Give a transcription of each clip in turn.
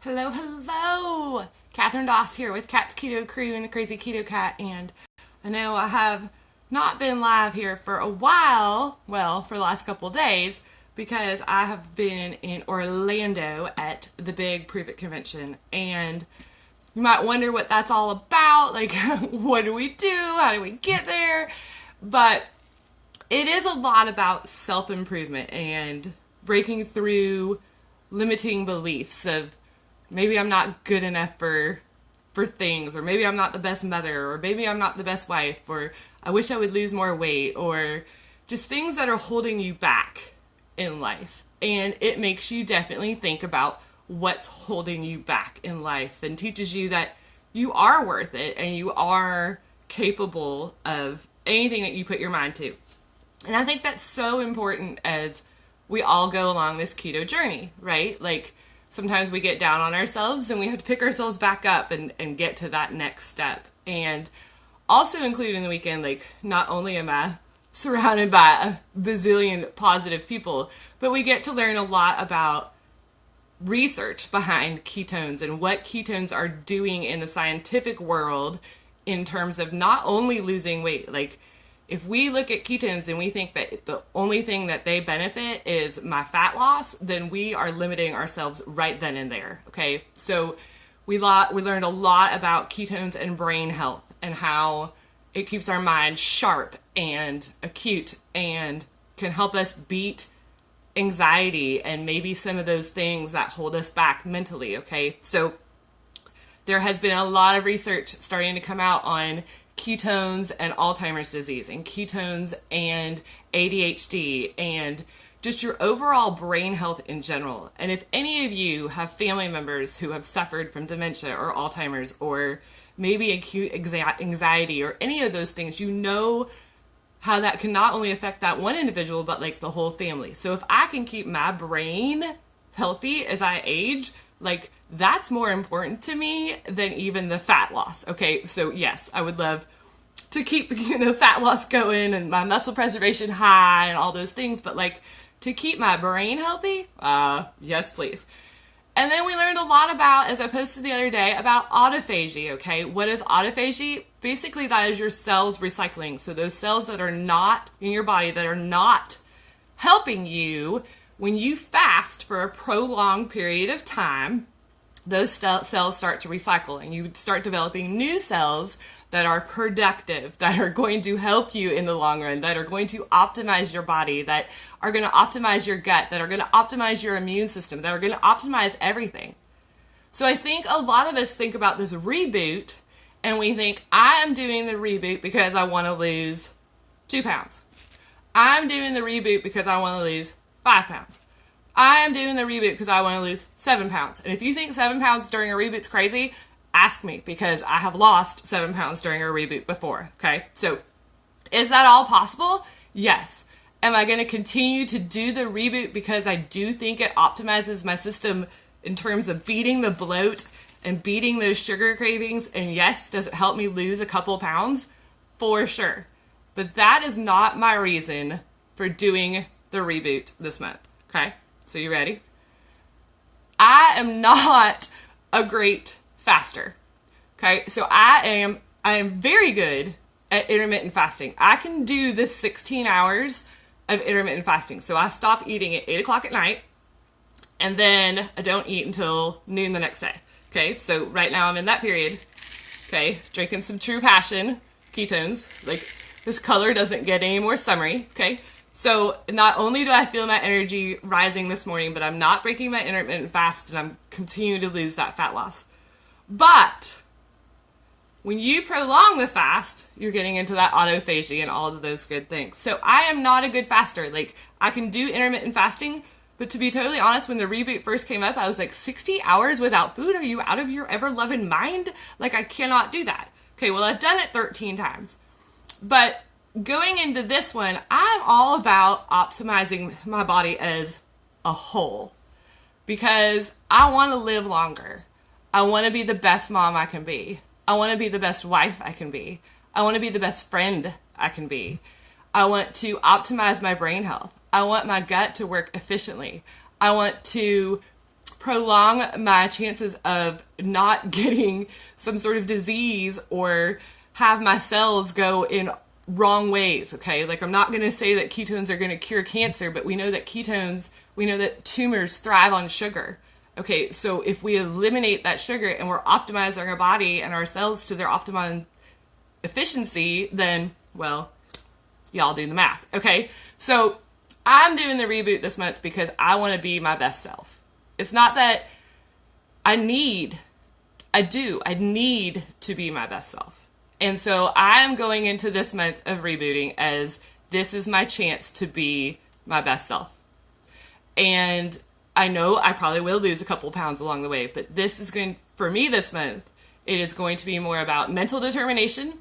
Hello, hello! Catherine Doss here with Cat's Keto Crew and the Crazy Keto Cat, and I know I have not been live here for a while, well, for the last couple days, because I have been in Orlando at the big Prove It convention, and you might wonder what that's all about, like, what do we do, how do we get there, but it is a lot about self-improvement and breaking through limiting beliefs of maybe I'm not good enough for things, or maybe I'm not the best mother, or maybe I'm not the best wife, or I wish I would lose more weight, or just things that are holding you back in life. And it makes you definitely think about what's holding you back in life and teaches you that you are worth it and you are capable of anything that you put your mind to. And I think that's so important as we all go along this keto journey, right? Like, sometimes we get down on ourselves and we have to pick ourselves back up and get to that next step. And also included in the weekend, like, not only am I surrounded by a bazillion positive people, but we get to learn a lot about research behind ketones and what ketones are doing in the scientific world in terms of not only losing weight. Like, if we look at ketones and we think that the only thing that they benefit is my fat loss, then we are limiting ourselves right then and there, okay? So we learned a lot about ketones and brain health and how it keeps our mind sharp and acute and can help us beat anxiety and maybe some of those things that hold us back mentally, okay? So there has been a lot of research starting to come out on ketones and Alzheimer's disease, and ketones and ADHD, and just your overall brain health in general. And if any of you have family members who have suffered from dementia or Alzheimer's or maybe acute anxiety or any of those things, you know how that can not only affect that one individual, but like the whole family. So if I can keep my brain healthy as I age, like, that's more important to me than even the fat loss. Okay, so yes, I would love to keep, fat loss going and my muscle preservation high and all those things, but like, to keep my brain healthy, yes, please. And then we learned a lot about, as I posted the other day, about autophagy, okay? What is autophagy? Basically, that is your cells recycling. So those cells that are not in your body, that are not helping you, when you fast for a prolonged period of time, those cells start to recycle and you start developing new cells that are productive, that are going to help you in the long run, that are going to optimize your body, that are going to optimize your gut, that are going to optimize your immune system, that are going to optimize everything. So I think a lot of us think about this reboot and we think, I am doing the reboot because I want to lose 2 pounds. I'm doing the reboot because I want to lose 5 pounds. I am doing the reboot because I want to lose 7 pounds. And if you think 7 pounds during a reboot's crazy, ask me, because I have lost 7 pounds during a reboot before, okay? So is that all possible? Yes. Am I going to continue to do the reboot because I do think it optimizes my system in terms of beating the bloat and beating those sugar cravings? And yes, does it help me lose a couple pounds? For sure. But that is not my reason for doing the reboot this month, okay? So you ready? I am not a great faster, okay? So I am very good at intermittent fasting. I can do this 16 hours of intermittent fasting. So I stop eating at 8 o'clock at night, and then I don't eat until noon the next day, okay? So right now I'm in that period, okay? Drinking some True Passion ketones. Like, this color doesn't get any more summery, okay? So not only do I feel my energy rising this morning, but I'm not breaking my intermittent fast and I'm continuing to lose that fat loss. But when you prolong the fast, you're getting into that autophagy and all of those good things. So I am not a good faster. Like, I can do intermittent fasting, but to be totally honest, when the reboot first came up, I was like, 60 hours without food? Are you out of your ever-loving mind? Like, I cannot do that. Okay, well, I've done it 13 times. But going into this one, I'm all about optimizing my body as a whole because I want to live longer. I want to be the best mom I can be. I want to be the best wife I can be. I want to be the best friend I can be. I want to optimize my brain health. I want my gut to work efficiently. I want to prolong my chances of not getting some sort of disease or have my cells go in wrong ways, okay? Like, I'm not going to say that ketones are going to cure cancer, but we know that tumors thrive on sugar. Okay, so if we eliminate that sugar and we're optimizing our body and our cells to their optimum efficiency, then, well, y'all do the math, okay? So I'm doing the reboot this month because I want to be my best self. It's not that I need to be my best self. And so I'm going into this month of rebooting as this is my chance to be my best self. And I know I probably will lose a couple pounds along the way, but for me this month, it is going to be more about mental determination.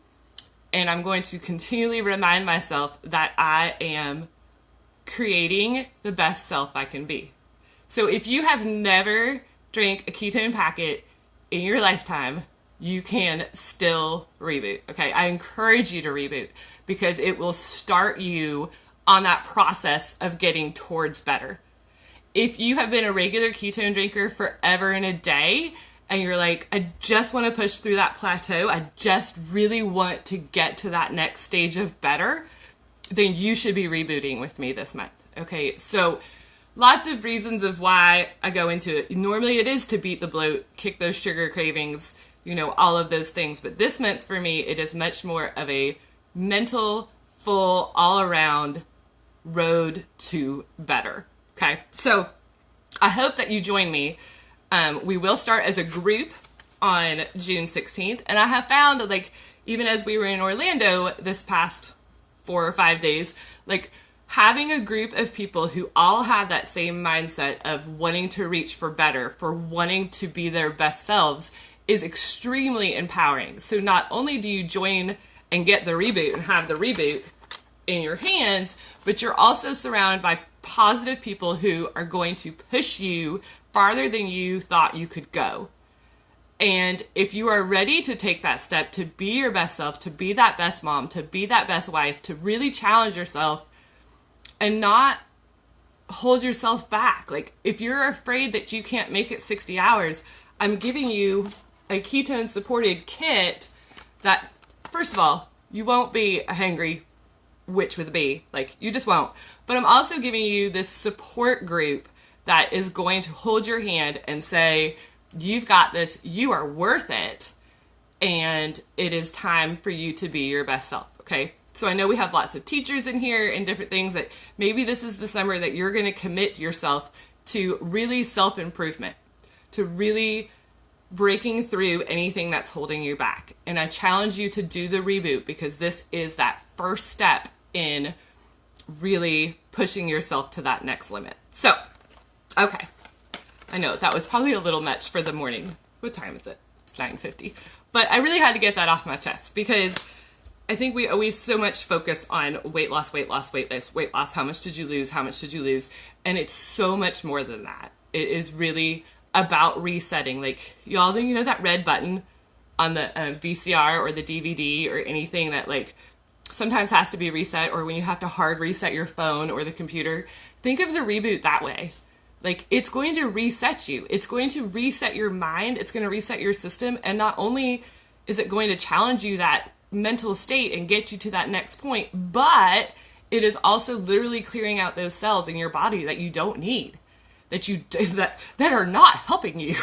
And I'm going to continually remind myself that I am creating the best self I can be. So if you have never drank a ketone packet in your lifetime, you can still reboot. Okay, I encourage you to reboot because it will start you on that process of getting towards better. If you have been a regular ketone drinker forever and a day, and you're like, I just want to push through that plateau, I just really want to get to that next stage of better, then you should be rebooting with me this month. Okay, so lots of reasons of why I go into it. Normally it is to beat the bloat, kick those sugar cravings, all of those things. But this month for me, it is much more of a mental, full, all-around road to better. Okay, so I hope that you join me. We will start as a group on June 16th. And I have found, even as we were in Orlando this past 4 or 5 days, having a group of people who all have that same mindset of wanting to reach for better, for wanting to be their best selves, is extremely empowering. So not only do you join and get the reboot and have the reboot in your hands, but you're also surrounded by positive people who are going to push you farther than you thought you could go. And if you are ready to take that step to be your best self, to be that best mom, to be that best wife, to really challenge yourself and not hold yourself back. If you're afraid that you can't make it 60 hours, I'm giving you a ketone supported kit that, first of all, you won't be a hangry witch with a bee. You just won't. But I'm also giving you this support group that is going to hold your hand and say, you've got this, you are worth it, and it is time for you to be your best self, okay? So I know we have lots of teachers in here and different things that maybe this is the summer that you're going to commit yourself to really self-improvement, to really breaking through anything that's holding you back. And I challenge you to do the reboot because this is that first step in really pushing yourself to that next limit. So, okay. I know that was probably a little much for the morning. What time is it? It's 9:50. But I really had to get that off my chest because I think we always so much focus on weight loss, weight loss, weight loss, weight loss. How much did you lose? How much did you lose? And it's so much more than that. It is really about resetting. Y'all think, that red button on the VCR or the DVD or anything that sometimes has to be reset, or when you have to hard reset your phone or the computer, think of the reboot that way. It's going to reset you. It's going to reset your mind. It's going to reset your system. And not only is it going to challenge you that mental state and get you to that next point, but it is also literally clearing out those cells in your body that you don't need, that are not helping you,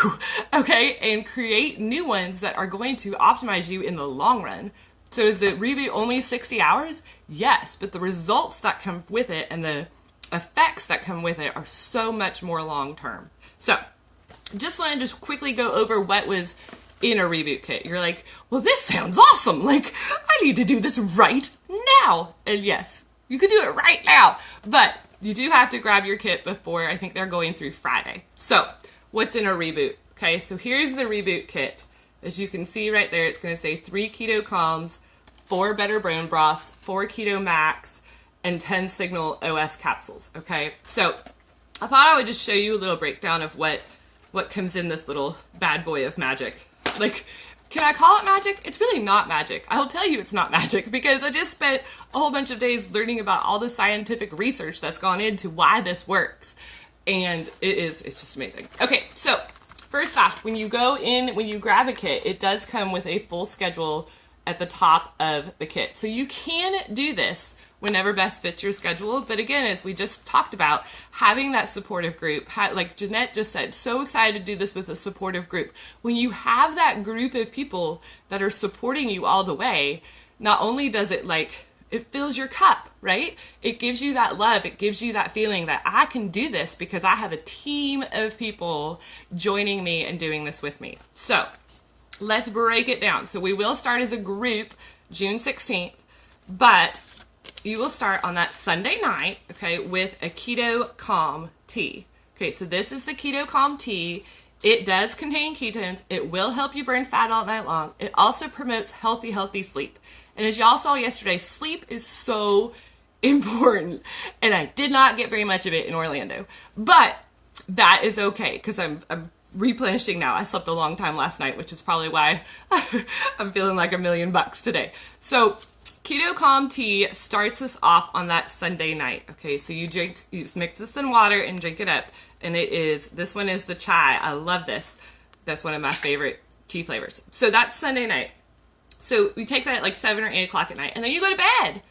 okay? And create new ones that are going to optimize you in the long run. So is the reboot only 60 hours? Yes, but the results that come with it and the effects that come with it are so much more long term. So just wanted to quickly go over what was in a reboot kit. You're like, well, this sounds awesome. I need to do this right now. And yes, you could do it right now, but you do have to grab your kit before, I think they're going through Friday. So what's in a reboot? Okay, so here's the reboot kit. As you can see right there, it's going to say 3 keto calms, 4 better bone broths, 4 keto max, and 10 signal OS capsules. Okay, so I thought I would just show you a little breakdown of what comes in this little bad boy of magic. Can I call it magic? It's really not magic. I'll tell you it's not magic because I just spent a whole bunch of days learning about all the scientific research that's gone into why this works. and it's just amazing. Okay, so first off, when you grab a kit, it does come with a full schedule at the top of the kit. So you can do this whenever best fits your schedule. But again, as we just talked about, having that supportive group, like Jeanette just said, so excited to do this with a supportive group. When you have that group of people that are supporting you all the way, not only does it it fills your cup, right? It gives you that love. It gives you that feeling that I can do this because I have a team of people joining me and doing this with me. So let's break it down. So we will start as a group June 16th, but you will start on that Sunday night, okay, with a Keto Calm tea. Okay, so this is the Keto Calm tea. It does contain ketones. It will help you burn fat all night long. It also promotes healthy sleep. And as y'all saw yesterday, sleep is so important. And I did not get very much of it in Orlando. But that is okay because I'm replenishing now. I slept a long time last night, which is probably why I'm feeling like $1,000,000 today. So Keto Calm tea starts us off on that Sunday night. Okay, so you just mix this in water and drink it up. And this one is the chai. I love this. That's one of my favorite tea flavors. So that's Sunday night. So we take that at 7 or 8 o'clock at night, and then you go to bed.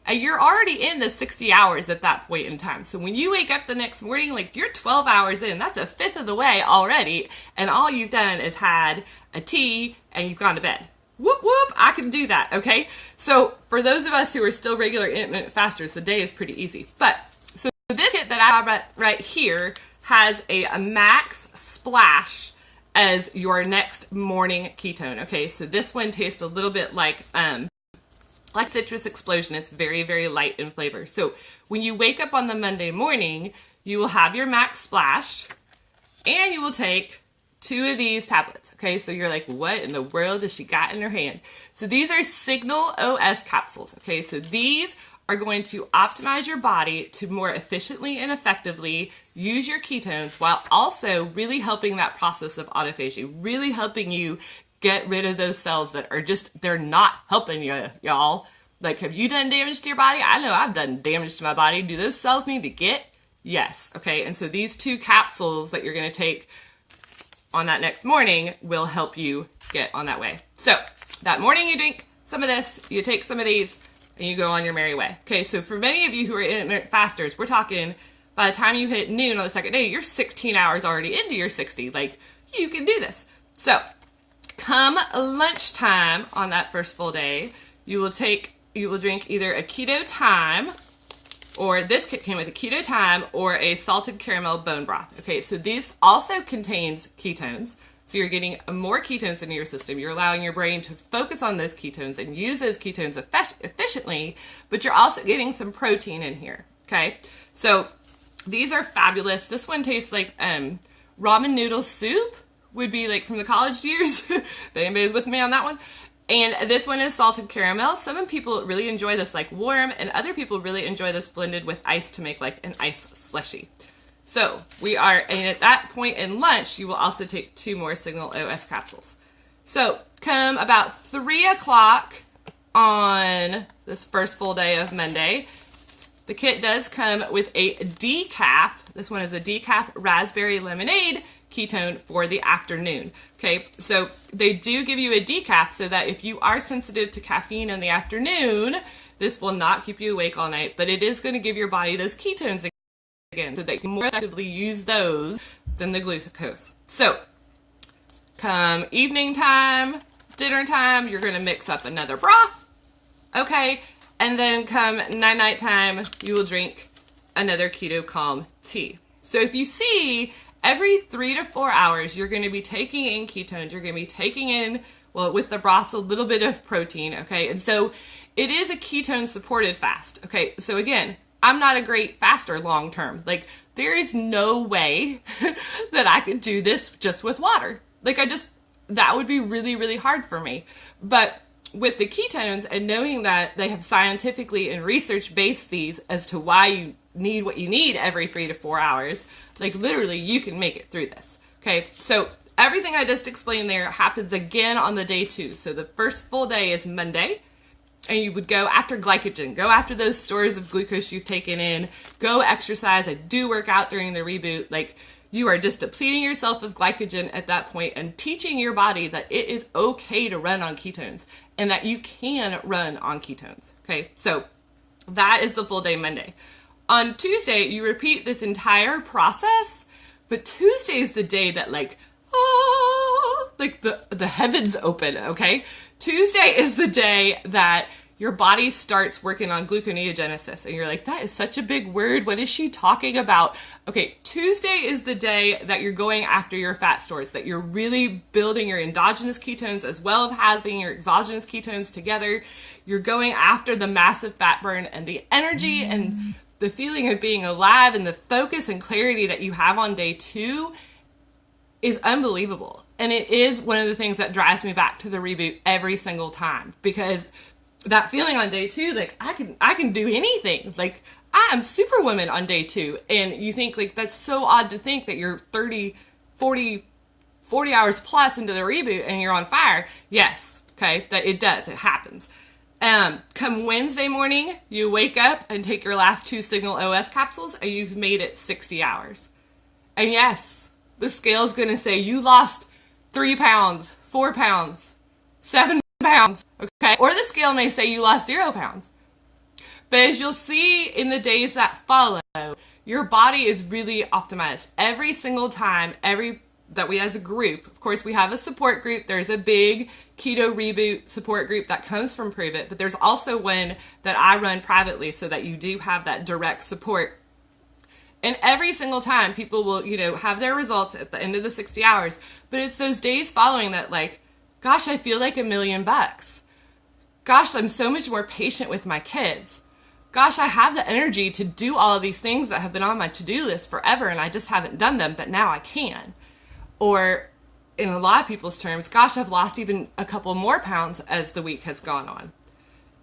And you're already in the 60 hours at that point in time. So when you wake up the next morning, you're 12 hours in. That's a fifth of the way already. And all you've done is had a tea and you've gone to bed. Whoop, whoop, I can do that, okay? So for those of us who are still regular intermittent fasters, the day is pretty easy. But, so this kit that I have right here has a max splash as your next morning ketone, okay? So this one tastes a little bit like citrus explosion. It's very, very light in flavor. So when you wake up on the Monday morning, you will have your max splash and you will take 2 of these tablets. Okay, so you're like, what in the world has she got in her hand? So these are Signal OS capsules. Okay, so these are going to optimize your body to more efficiently and effectively use your ketones while also really helping that process of autophagy, really helping you get rid of those cells that are they're not helping you, y'all. Have you done damage to your body? I know I've done damage to my body. Do those cells need to get? Yes. Okay, and so these 2 capsules that you're going to take on that next morning will help you get on that way. So that morning you drink some of this, you take some of these, and you go on your merry way. Okay, so for many of you who are intermittent fasters, we're talking by the time you hit noon on the second day, you're 16 hours already into your 60. You can do this. So come lunchtime on that first full day, you will drink either a Keto Time, or this kit came with a Keto Time or a salted caramel bone broth. Okay, so this also contains ketones. So you're getting more ketones into your system. You're allowing your brain to focus on those ketones and use those ketones efficiently, but you're also getting some protein in here. Okay, so these are fabulous. This one tastes like ramen noodle soup would be from the college years. If anybody's with me on that one. And this one is salted caramel. Some people really enjoy this warm, and other people really enjoy this blended with ice to make an ice slushy. So and at that point in lunch, you will also take 2 more Signal OS capsules. So come about 3 o'clock on this first full day of Monday, the kit does come with a decaf. This one is a decaf raspberry lemonade ketone for the afternoon. Okay, so they do give you a decaf so that if you are sensitive to caffeine in the afternoon, this will not keep you awake all night, but it is going to give your body those ketones again so that you can more effectively use those than the glucose. So come evening time, dinner time, you're going to mix up another broth. Okay, and then come night time, you will drink another Keto Calm tea. So if you see, every 3 to 4 hours, you're going to be taking in ketones. You're going to be taking in, with the broth, a little bit of protein, okay? And so it is a ketone-supported fast, okay? So again, I'm not a great faster long-term. There is no way that I could do this just with water. That would be really, really hard for me. But with the ketones and knowing that they have scientifically and research-based these as to why you need what you need every 3 to 4 hours, literally you can make it through this. Okay, so everything I just explained there happens again on the day 2. So the first full day is Monday, and you would go after glycogen, go after those stores of glucose you've taken in, go exercise, and do work out during the reboot. Like, you are just depleting yourself of glycogen at that point and teaching your body that it is okay to run on ketones and that you can run on ketones. Okay, so that is the full day Monday. On Tuesday, you repeat this entire process, but Tuesday is the day that like the heavens open, okay? Tuesday is the day that your body starts working on gluconeogenesis. And you're like, that is such a big word. What is she talking about? Okay, Tuesday is the day that you're going after your fat stores, that you're really building your endogenous ketones as well as having your exogenous ketones together. You're going after the massive fat burn, and the energy and the feeling of being alive and the focus and clarity that you have on day 2 is unbelievable. And it is one of the things that drives me back to the reboot every single time, because that feeling on day 2, like I can do anything. Like, I am superwoman on day 2. And you think, like, that's so odd to think that you're 30, 40 hours plus into the reboot and you're on fire. Yes. Okay. That it does. It happens. Come Wednesday morning, you wake up and take your last 2 Signal OS capsules and you've made it 60 hours. And yes, the scale's going to say you lost 3 pounds, 4 pounds, 7 pounds, okay? Or the scale may say you lost 0 pounds. But as you'll see in the days that follow, your body is really optimized. Every single time, that we as a group, of course, we have a support group. There's a big Keto Reboot support group that comes from Prove It, but there's also one that I run privately so that you do have that direct support. And every single time people will, have their results at the end of the 60 hours, but it's those days following that, like, gosh, I feel like $1,000,000. Gosh, I'm so much more patient with my kids. Gosh, I have the energy to do all of these things that have been on my to-do list forever and I just haven't done them, but now I can. Or in a lot of people's terms, gosh, I've lost even a couple more pounds as the week has gone on.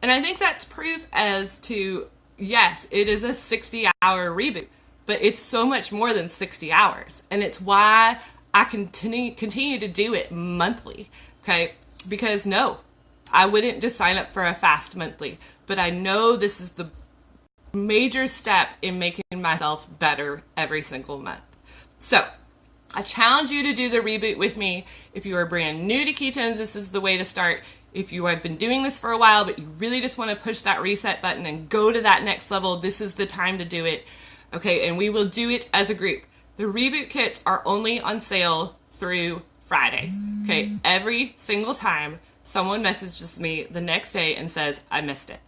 And I think that's proof as to, yes, it is a 60-hour reboot, but it's so much more than 60 hours. And it's why I continue to do it monthly, okay? Because no, I wouldn't just sign up for a fast monthly, but I know this is the major step in making myself better every single month. So I challenge you to do the reboot with me. If you are brand new to ketones, this is the way to start. If you have been doing this for a while, but you really just want to push that reset button and go to that next level, this is the time to do it. Okay, and we will do it as a group. The reboot kits are only on sale through Friday. Okay, every single time someone messages me the next day and says, I missed it.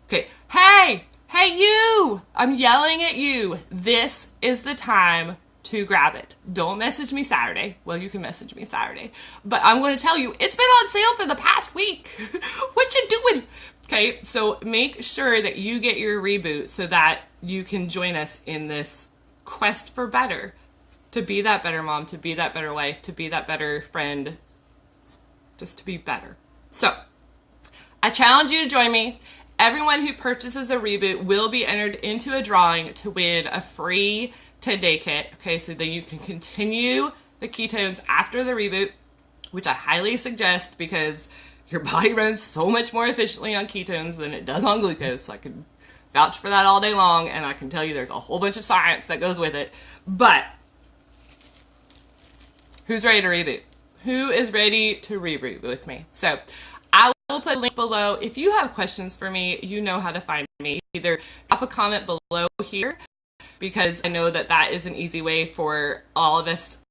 Okay, hey you, I'm yelling at you. This is the time to grab it. Don't message me Saturday. Well, you can message me Saturday, but I'm going to tell you, it's been on sale for the past week. What you doing? Okay, so make sure that you get your reboot so that you can join us in this quest for better, to be that better mom, to be that better wife, to be that better friend, just to be better. So I challenge you to join me. Everyone who purchases a reboot will be entered into a drawing to win a free 10-day kit, okay, so that you can continue the ketones after the reboot, which I highly suggest because your body runs so much more efficiently on ketones than it does on glucose. So I can vouch for that all day long, and I can tell you there's a whole bunch of science that goes with it. But who's ready to reboot? Who is ready to reboot with me? So I will put a link below. If you have questions for me, you know how to find me. Either drop a comment below here, because I know that is an easy way for all of us.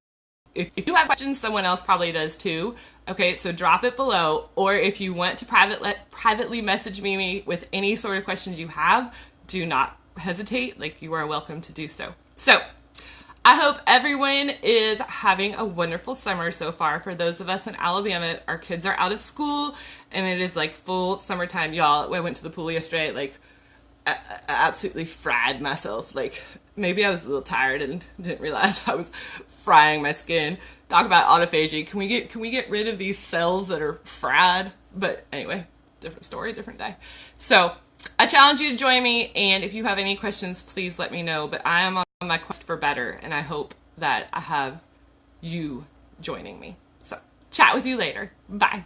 If you have questions, someone else probably does too. Okay, so drop it below. Or if you want to privately message me with any sort of questions you have, do not hesitate. Like, you are welcome to do so. So I hope everyone is having a wonderful summer so far. For those of us in Alabama, our kids are out of school and it is like full summertime. Y'all, I went to the pool yesterday, like I absolutely fried myself. Like, maybe I was a little tired and didn't realize I was frying my skin. Talk about autophagy. Can we get rid of these cells that are fried? But anyway, different story, different day. So I challenge you to join me, and if you have any questions, please let me know. But I am on my quest for better, and I hope that I have you joining me. So chat with you later. Bye.